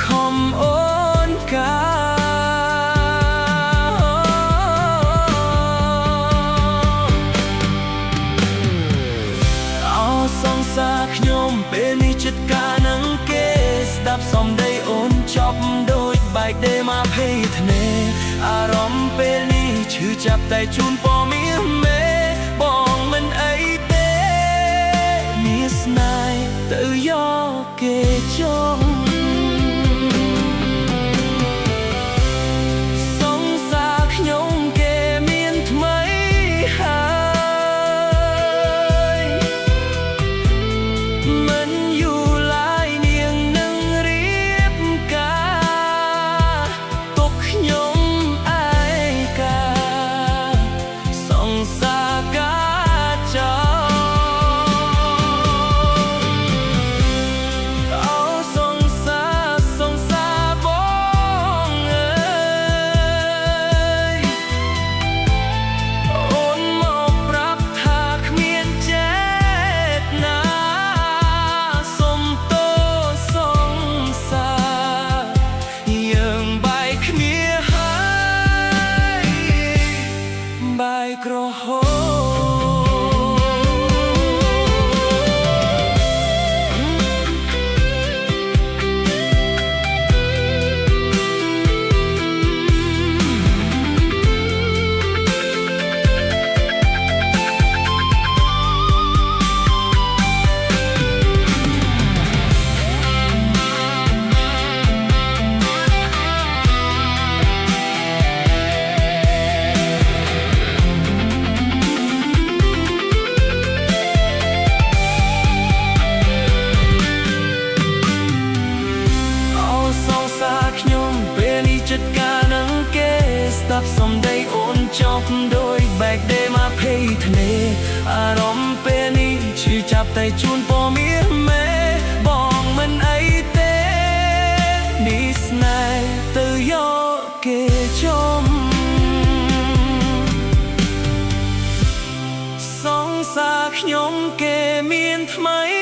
ខំអូនកាសងសាខ្ញុំពេលនេះចិត្តការនឹងគេស្ដាប់សំដីអូនចប់ដូចបែកដេមកភ័យធ្នេអារម្មណ៍ពេលនេះឈឺចាប់តែជូនព័ត៌មានមេបងមិនអីទេមានស្នេហ៍ទៅយកគេចង់ក្រហមចិត្តការនឹងគេស្ដាប់សំដីអូនចប់ដោយបែកដេមកភ័យធ្នេអារម្មណ៍ពេលនេះឈឺចាប់តែជូនព័ត៌មានមេបងមិនអីទេនេះស្នេហ៍ទៅយកគេចំសងសាខ្ញុំគេមានថ្មី